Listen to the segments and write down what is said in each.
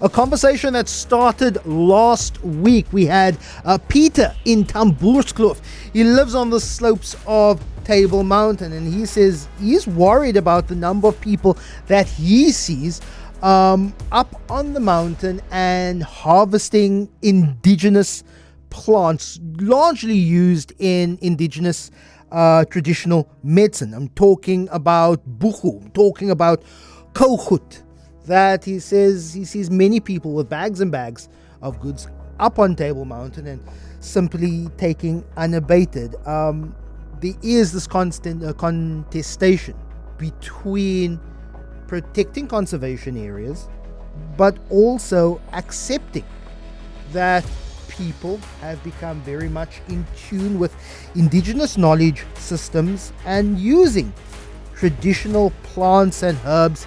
A conversation that started last week. We had Peter in Tamboerskloof. He lives on the slopes of Table Mountain, and he says he's worried about the number of people that he sees up on the mountain and harvesting indigenous plants, largely used in indigenous traditional medicine. I'm talking about buchu, I'm talking about kochut, that he says he sees many people with bags and bags of goods up on Table Mountain and simply taking unabated. There is this constant contestation between protecting conservation areas, but also accepting that people have become very much in tune with indigenous knowledge systems and using traditional plants and herbs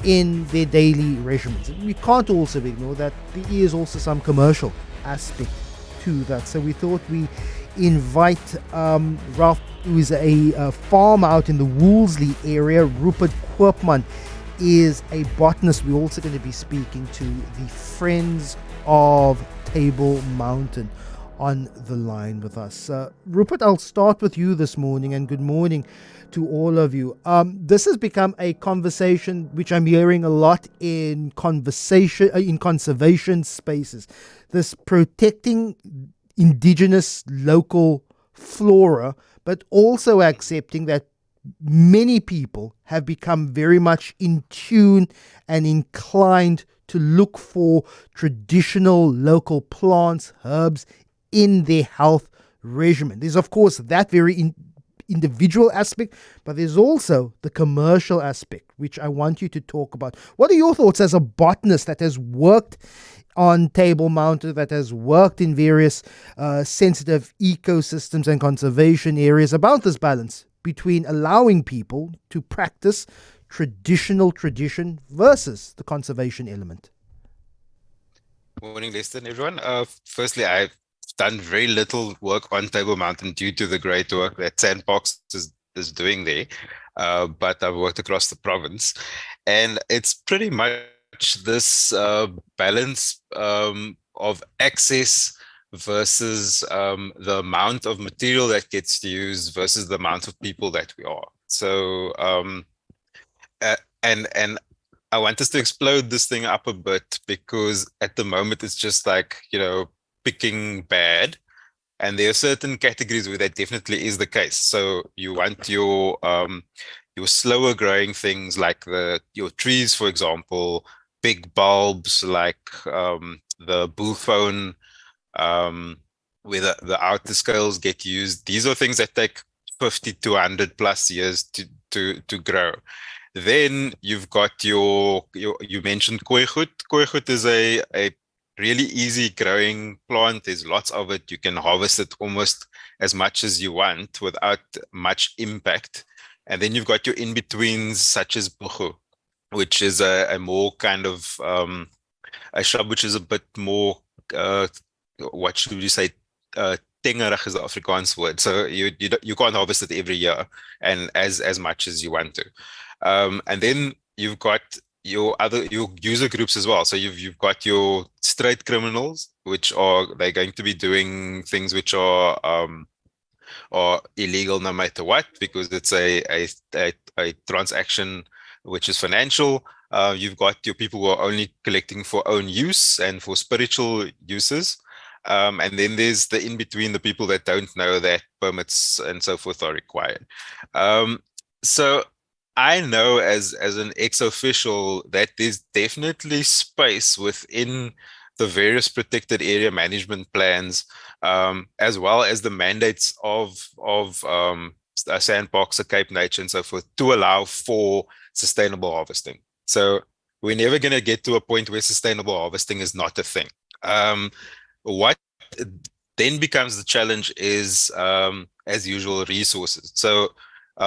in their daily regimens. We can't also ignore that there is also some commercial aspect to that. So we thought we invite Ralph, who is a farmer out in the Woolsley area. Rupert Koopman is a botanist. We're also going to be speaking to the Friends of Table Mountain on the line with us. Rupert, I'll start with you this morning, and good morning to all of you. This has become a conversation which I'm hearing a lot in conservation spaces. This protecting indigenous local flora, but also accepting that many people have become very much in tune and inclined to look for traditional local plants, herbs in their health regimen. There's, of course, that very individual aspect, but there's also the commercial aspect, which I want you to talk about. What are your thoughts as a botanist that has worked on Table Mountain, that has worked in various sensitive ecosystems and conservation areas, about this balance between allowing people to practice traditional tradition versus the conservation element? Morning, Lester and everyone. Firstly, I've done very little work on Table Mountain due to the great work that Sandbox is doing there, but I've worked across the province, and it's pretty much this balance of access versus the amount of material that gets used versus the amount of people that we are. So and I want us to explode this thing up a bit, because at the moment it's just like, picking bad, and there are certain categories where that definitely is the case. So you want your slower growing things like your trees, for example, big bulbs like the bullthorn, where the outer scales get used. These are things that take 50 to 100 plus years to grow. Then you've got you mentioned koichut. Koichut is a really easy growing plant. There's lots of it. You can harvest it almost as much as you want without much impact. And then you've got your in-betweens such as buchu, which is a more kind of a shrub which is a bit more, what should we say, tengerig is the Afrikaans word. So you can't harvest it every year and as much as you want to. And then you've got your user groups as well. So you've got your straight criminals, which they're going to be doing things which are illegal no matter what, because it's a transaction which is financial. You've got your people who are only collecting for own use and for spiritual uses. And then there's the in-between, the people that don't know that permits and so forth are required. So I know as an ex-official that there's definitely space within the various protected area management plans, as well as the mandates of Sandbox, Cape Nature and so forth, to allow for sustainable harvesting. So we're never going to get to a point where sustainable harvesting is not a thing. What then becomes the challenge is, as usual, resources. So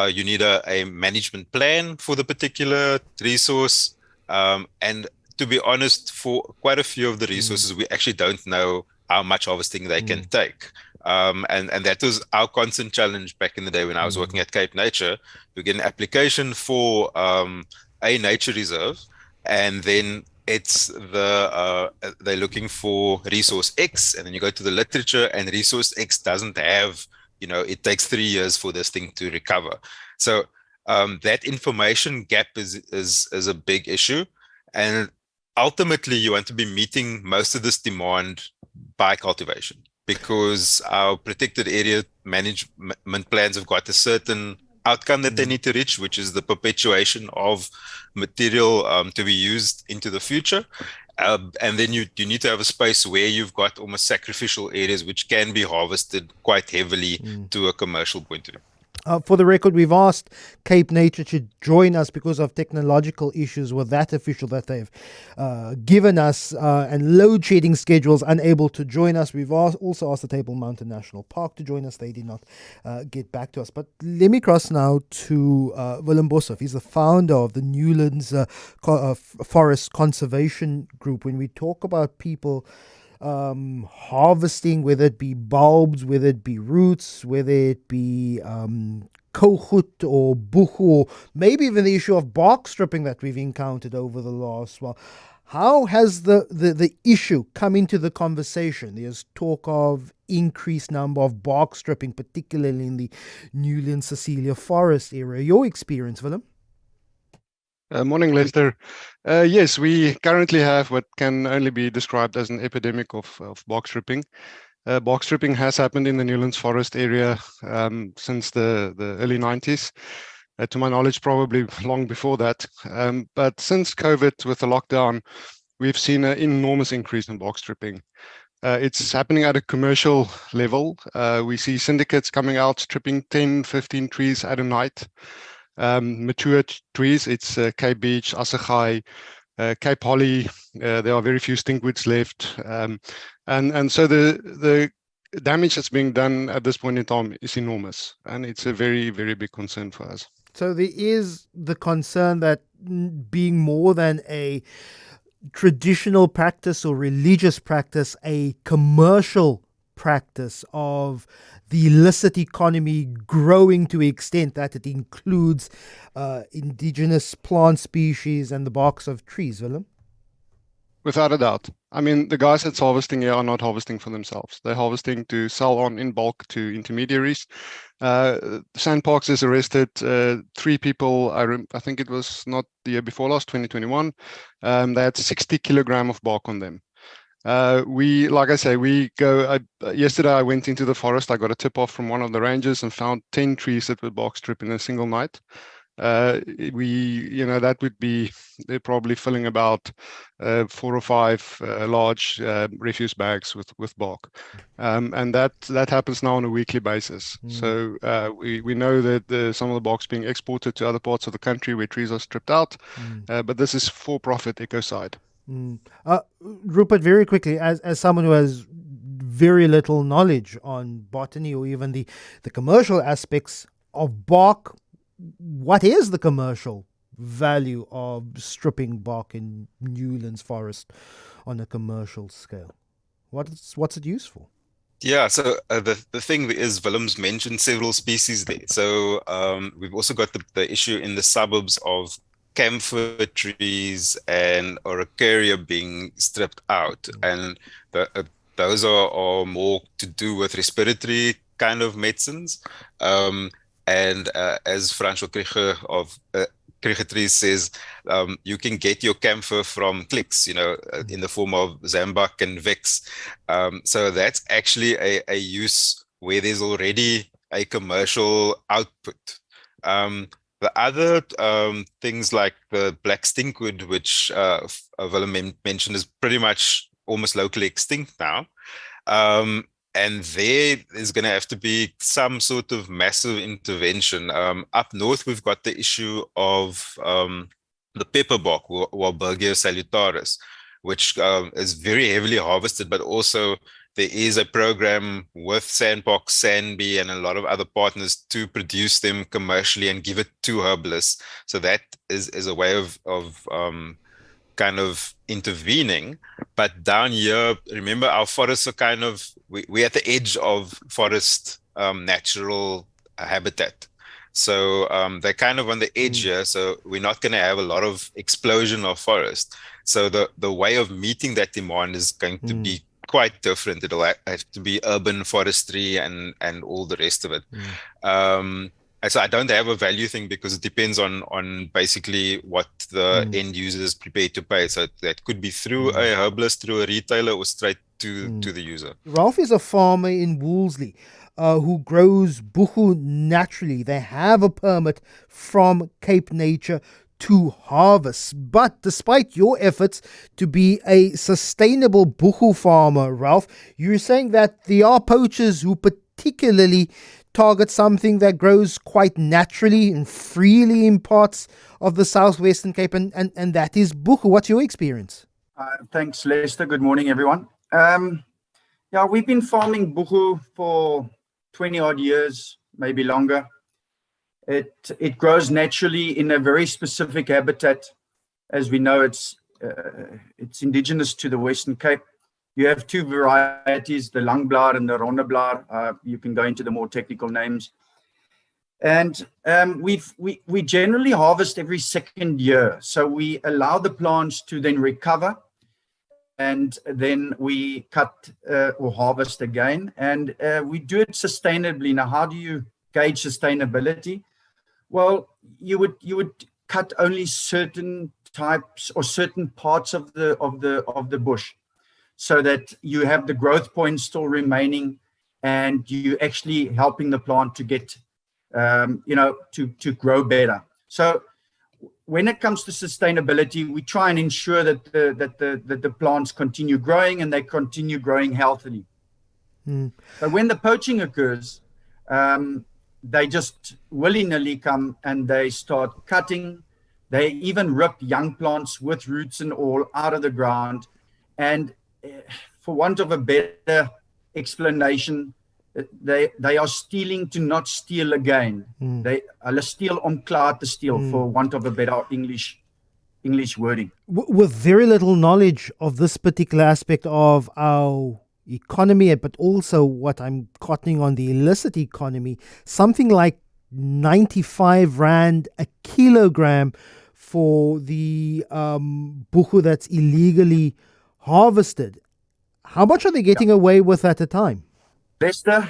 you need a management plan for the particular resource. And to be honest, for quite a few of the resources, we actually don't know how much harvesting they can take. And that was our constant challenge back in the day when I was working at Cape Nature. You get an application for a nature reserve, and then it's they're looking for resource X, and then you go to the literature, and resource X doesn't have, it takes 3 years for this thing to recover. So that information gap is a big issue, and ultimately you want to be meeting most of this demand by cultivation, because our protected area management plans have got a certain outcome that they need to reach, which is the perpetuation of material to be used into the future. And then you need to have a space where you've got almost sacrificial areas which can be harvested quite heavily to a commercial point of view. For the record, we've asked Cape Nature to join us because of technological issues with that official that they've given us, and load shedding schedules, unable to join us. We've also asked the Table Mountain National Park to join us. They did not get back to us. But let me cross now to Willem Boshoff. He's the founder of the Newlands Forest Conservation Group. When we talk about people harvesting, whether it be bulbs, whether it be roots, whether it be kohut or buchu, or maybe even the issue of bark stripping that we've encountered over the last while. How has the issue come into the conversation? There's talk of increased number of bark stripping, particularly in the Newlands Cecilia Forest area. Your experience, Willem? Morning, Lester. Yes, we currently have what can only be described as an epidemic of bark stripping. Bark stripping has happened in the Newlands Forest area since the early 90s. To my knowledge, probably long before that. But since COVID, with the lockdown, we've seen an enormous increase in bark stripping. It's happening at a commercial level. We see syndicates coming out, stripping 10, 15 trees at a night. Mature trees, it's Cape Beech, Assegai, Cape Holly. There are very few stinkwoods left, and so the damage that's being done at this point in time is enormous, and it's a very, very big concern for us. So there is the concern that being more than a traditional practice or religious practice, a commercial practice of the illicit economy growing to the extent that it includes indigenous plant species and the barks of trees, Willem? Without a doubt. I mean, the guys that's harvesting here are not harvesting for themselves. They're harvesting to sell on in bulk to intermediaries. Sandparks has arrested 3 people. I think it was not the year before last, 2021. They had 60 kilogram of bark on them. Like I say, yesterday I went into the forest. I got a tip off from one of the rangers and found 10 trees that were bark stripped in a single night. That would be, they're probably filling about 4 or 5 large refuse bags with bark, and that happens now on a weekly basis. So we know that some of the bark's being exported to other parts of the country where trees are stripped out, but this is for-profit ecocide. Rupert, very quickly, as someone who has very little knowledge on botany or even the commercial aspects of bark, what is the commercial value of stripping bark in Newlands Forest on a commercial scale? What's it used for? Yeah, so the thing is, Willem's mentioned several species there. So we've also got the issue in the suburbs of camphor trees and Araucaria being stripped out, and those are more to do with respiratory kind of medicines. And as Francois Krieger of Krieger Trees says, you can get your camphor from clicks, in the form of Zambuck and Vex. So that's actually a use where there's already a commercial output. The other things like the black stinkwood, which Willem mentioned, is pretty much almost locally extinct now. And there is going to have to be some sort of massive intervention. Up north, we've got the issue of the pepperbark, Walbergia salutaris, which is very heavily harvested, but also there is a program with Sandbox, Sandbee, and a lot of other partners to produce them commercially and give it to herbalists. So that is a way of kind of intervening. But down here, remember, our forests are kind of, we're at the edge of forest natural habitat. So they're kind of on the edge here. So we're not going to have a lot of explosion of forest. So the way of meeting that demand is going to be quite different. It'll have to be urban forestry and all the rest of it. And so I don't have a value thing because it depends on basically what the end user is prepared to pay. So that could be through a herbalist, through a retailer, or straight to the user. Ralph is a farmer in Woolsley who grows buchu naturally. They have a permit from Cape Nature to harvest. But despite your efforts to be a sustainable buchu farmer, Ralph, you're saying that there are poachers who particularly target something that grows quite naturally and freely in parts of the southwestern Cape, and that is buchu. What's your experience? Thanks, Lester. Good morning, everyone. We've been farming buchu for 20 odd years, maybe longer. It grows naturally in a very specific habitat. As we know, it's indigenous to the Western Cape. You have two varieties, the langblaar and the rondeblaar. You can go into the more technical names. And we generally harvest every second year. So we allow the plants to then recover, and then we cut or harvest again. And we do it sustainably. Now, how do you gauge sustainability? Well, you would cut only certain types or certain parts of the bush, so that you have the growth points still remaining, and you actually helping the plant to get, to grow better. So when it comes to sustainability, we try and ensure that the plants continue growing and they continue growing healthily. But when the poaching occurs, they just willy-nilly come and they start cutting. They even rip young plants with roots and all out of the ground. And for want of a better explanation, they are stealing to not steal again. They steal om klaar te steal, for want of a better English wording. With very little knowledge of this particular aspect of our economy, but also what I'm cottoning on, the illicit economy, something like 95 Rand a kilogram for the buchu that's illegally harvested. How much are they getting away with at a time? Lester,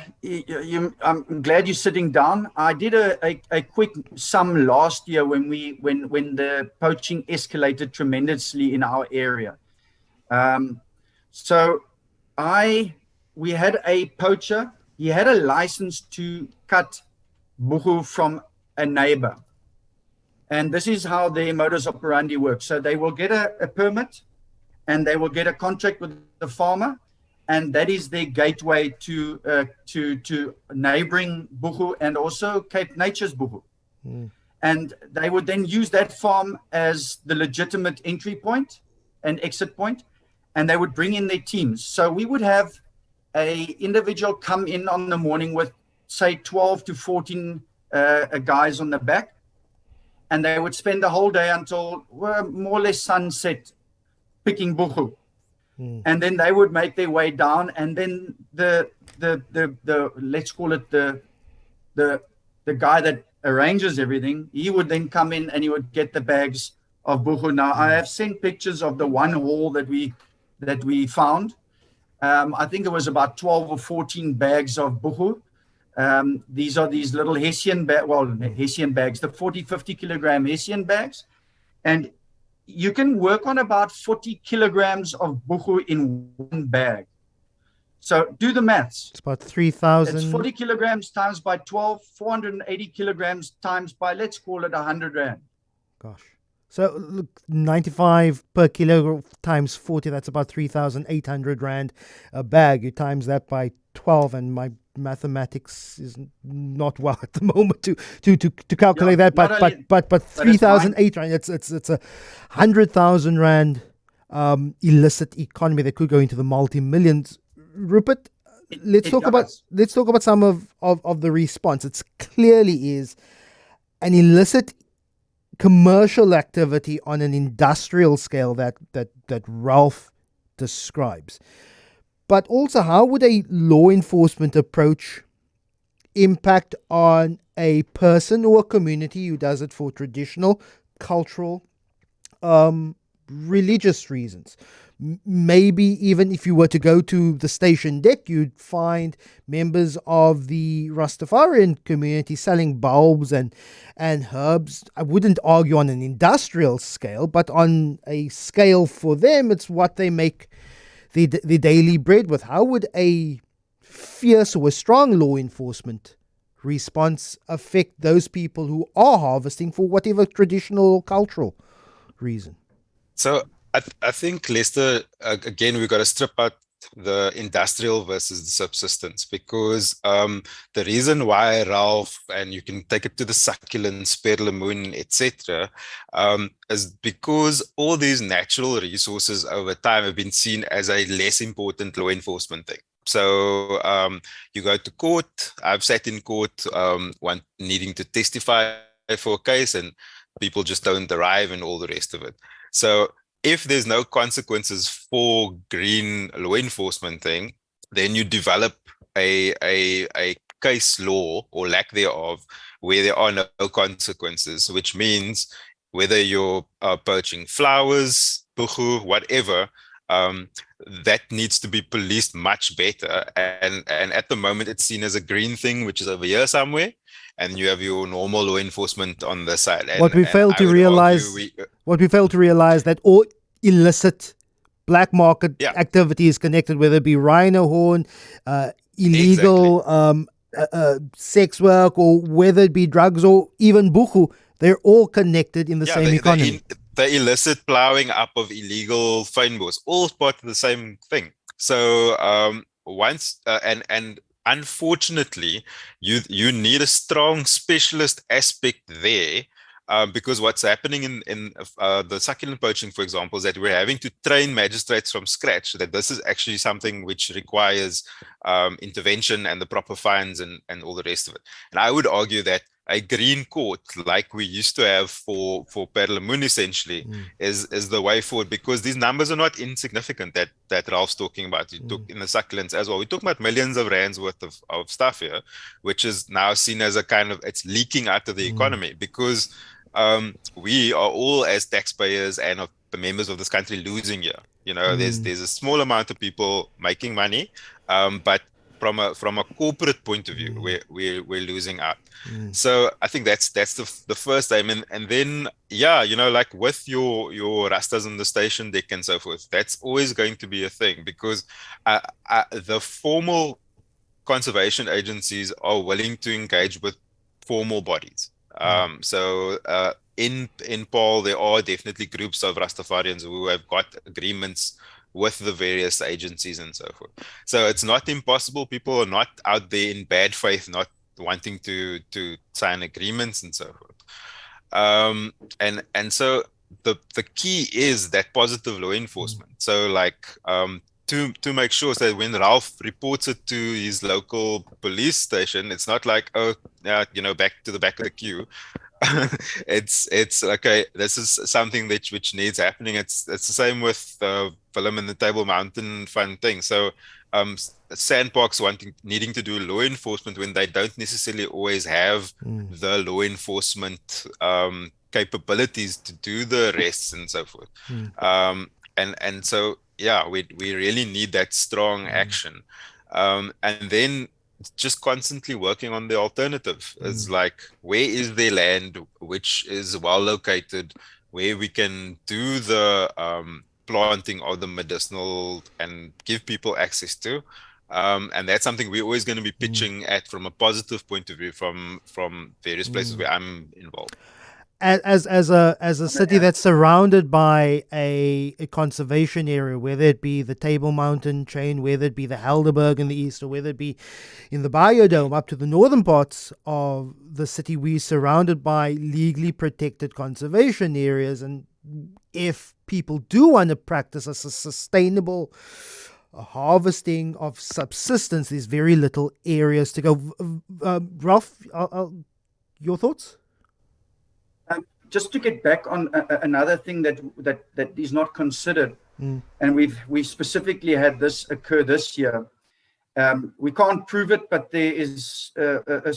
I'm glad you're sitting down. I did a quick sum last year when the poaching escalated tremendously in our area. We had a poacher. He had a license to cut buchu from a neighbor. And this is how their modus operandi works. So they will get a permit, and they will get a contract with the farmer, and that is their gateway to neighboring buchu and also Cape Nature's buchu. And they would then use that farm as the legitimate entry point and exit point, and they would bring in their teams. So we would have a individual come in on the morning with, say, 12 to 14 guys on the back, and they would spend the whole day until more or less sunset picking buchu. And then they would make their way down, and then the let's call it the guy that arranges everything, he would then come in and he would get the bags of buchu. Now, I have sent pictures of the one haul that we found. I think it was about 12 or 14 bags of buchu. These are these little Hessian bags, the 40, 50 kilogram Hessian bags. And you can work on about 40 kilograms of buchu in one bag. So do the maths. It's about 3,000. It's 40 kilograms times by 12, 480 kilograms times by, let's call it 100 Rand. Gosh. So look, 95 per kilo times 40, that's about 3,800 Rand a bag. You times that by 12, and my mathematics is not well at the moment to calculate that, but 3,008 Rand, it's a 100,000 Rand illicit economy that could go into the multi-millions. Rupert, let's talk about some of the response. It clearly is an illicit commercial activity on an industrial scale that Ralph describes. But also, how would a law enforcement approach impact on a person or a community who does it for traditional, cultural, religious reasons. Maybe even if you were to go to the station deck, you'd find members of the Rastafarian community selling bulbs and herbs. I wouldn't argue on an industrial scale, but on a scale for them, it's what they make the daily bread with. How would a fierce or a strong law enforcement response affect those people who are harvesting for whatever traditional or cultural reason? So I think, Lester, again, we've got to strip out the industrial versus the subsistence, because the reason why Ralph, and you can take it to the succulents, perlemoen, etc., is because all these natural resources over time have been seen as a less important law enforcement thing. So you go to court. I've sat in court needing to testify for a case, and people just don't arrive and all the rest of it. So if there's no consequences for green law enforcement thing, then you develop a case law or lack thereof where there are no consequences, which means whether you're poaching flowers, buchu, whatever, that needs to be policed much better. And at the moment, it's seen as a green thing, which is over here somewhere, and you have your normal law enforcement on the side. What we fail to realize that all illicit black market activity is connected, whether it be rhino horn, illegal sex work, or whether it be drugs or even buchu. They're all connected in the same economy. The illicit plowing up of illegal fynbos, all part of the same thing. So and unfortunately, you need a strong specialist aspect there, because what's happening in the succulent poaching, for example, is that we're having to train magistrates from scratch that this is actually something which requires intervention and the proper fines and all the rest of it. And I would argue that a green court, like we used to have for perlemoen, essentially, is the way forward, because these numbers are not insignificant that Ralph's talking about. You talk in the succulents as well. We're talking about millions of rands worth of stuff here, which is now seen as a kind of, it's leaking out of the economy, because we are all, as taxpayers and of the members of this country, losing here. You know, there's a small amount of people making money, but from a corporate point of view, we're losing out. So I think that's the first aim, and then you know, like with your rastas on the station deck and so forth, that's always going to be a thing, because the formal conservation agencies are willing to engage with formal bodies. So in Paul, there are definitely groups of Rastafarians who have got agreements with the various agencies and so forth. So it's not impossible. People are not out there in bad faith, not wanting to sign agreements and so forth. And so the key is that positive law enforcement. So like to make sure that when Ralph reports it to his local police station, it's not like, oh, you know, back to the back of the queue. It's okay, this is something which needs happening. It's the same with Willem and the Table Mountain Fund thing. So sandparks needing to do law enforcement when they don't necessarily always have the law enforcement capabilities to do the arrests and so forth. And so we really need that strong action, and then just constantly working on the alternative. It's like, where is their land which is well located, where we can do the planting of the medicinal and give people access to, and that's something we're always going to be pitching at from a positive point of view from various places where I'm involved. As a city that's surrounded by a conservation area, whether it be the Table Mountain chain, whether it be the Helderberg in the east, or whether it be in the Biodome up to the northern parts of the city, we're surrounded by legally protected conservation areas. And if people do want to practice a sustainable harvesting of subsistence, there's very little areas to go. Ralph, your thoughts? Just to get back on another thing that is not considered, and we specifically had this occur this year, We can't prove it, but there is a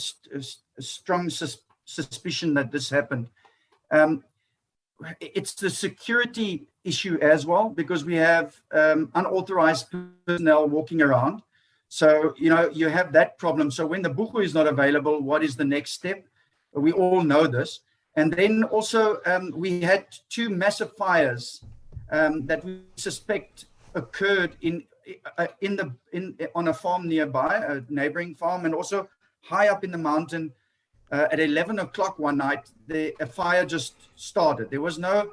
strong suspicion that this happened. It's the security issue as well, because we have unauthorized personnel walking around. So, you have that problem. So when the buchu is not available, what is the next step? We all know this. And then also we had 2 massive fires that we suspect occurred on a farm nearby, a neighboring farm, and also high up in the mountain. At 11 o'clock one night, a fire just started. It was a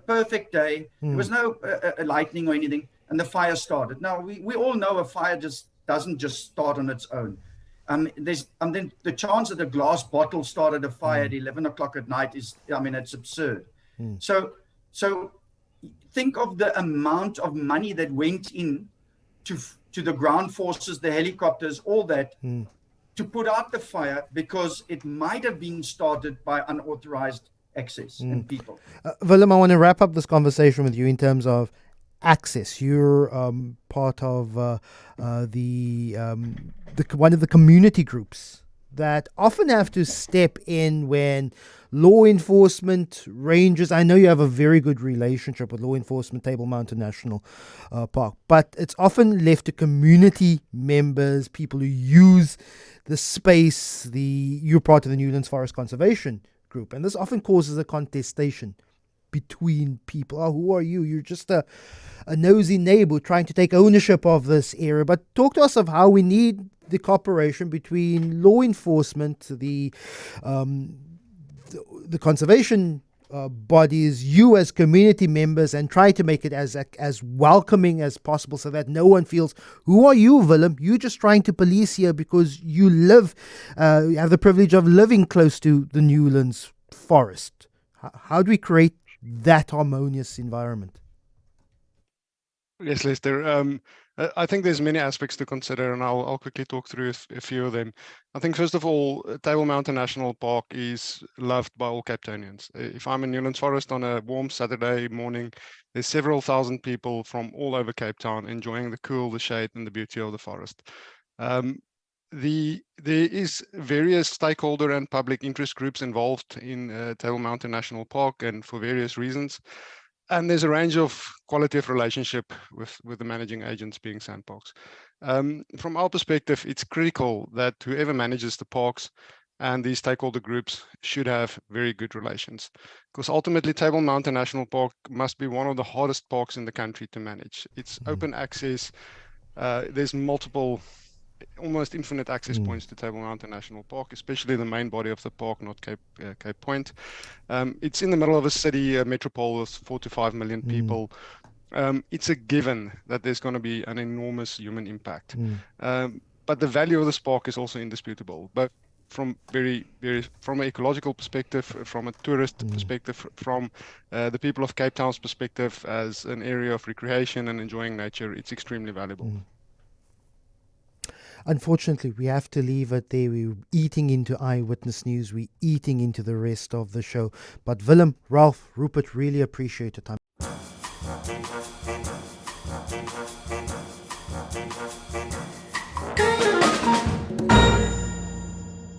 perfect day. There was no lightning or anything, and the fire started. Now, we all know a fire just doesn't just start on its own. Then the chance that a glass bottle started a fire at 11 o'clock at night it's absurd. So think of the amount of money that went in to the ground forces, the helicopters, all that, to put out the fire, because it might have been started by unauthorized access and people. Willem, I want to wrap up this conversation with you in terms of access. You're part of one of the community groups that often have to step in when law enforcement, rangers, I know you have a very good relationship with law enforcement, Table Mountain National Park, but it's often left to community members, people who use the space. You're part of the Newlands Forest Conservation Group, and this often causes a contestation between people. Oh, who are you? You're just a nosy neighbor trying to take ownership of this area. But talk to us of how we need the cooperation between law enforcement, the conservation bodies, you as community members, and try to make it as welcoming as possible, so that no one feels, who are you, Willem? You're just trying to police here because you have the privilege of living close to the Newlands forest. How do we create that harmonious environment? Yes, Lester. I think there's many aspects to consider, and I'll quickly talk through a few of them. I think, first of all, Table Mountain National Park is loved by all Cape Townians. If I'm in Newlands Forest on a warm Saturday morning, there's several thousand people from all over Cape Town enjoying the cool, the shade, and the beauty of the forest. There is various stakeholder and public interest groups involved in Table Mountain National Park, and for various reasons. And there's a range of quality of relationship with the managing agents, being Sandparks. From our perspective, it's critical that whoever manages the parks and these stakeholder groups should have very good relations, because ultimately Table Mountain National Park must be one of the hardest parks in the country to manage. It's open access. There's multiple, almost infinite access points to Table Mountain National Park, especially the main body of the park, not Cape Point. It's in the middle of a city, a metropole with 4 to 5 million people. It's a given that there's going to be an enormous human impact. But the value of this park is also indisputable, but from from an ecological perspective, from a tourist perspective, from the people of Cape Town's perspective as an area of recreation and enjoying nature, it's extremely valuable. Unfortunately, we have to leave it there. We're eating into Eyewitness News. We're eating into the rest of the show. But Willem, Ralph, Rupert, really appreciate the time.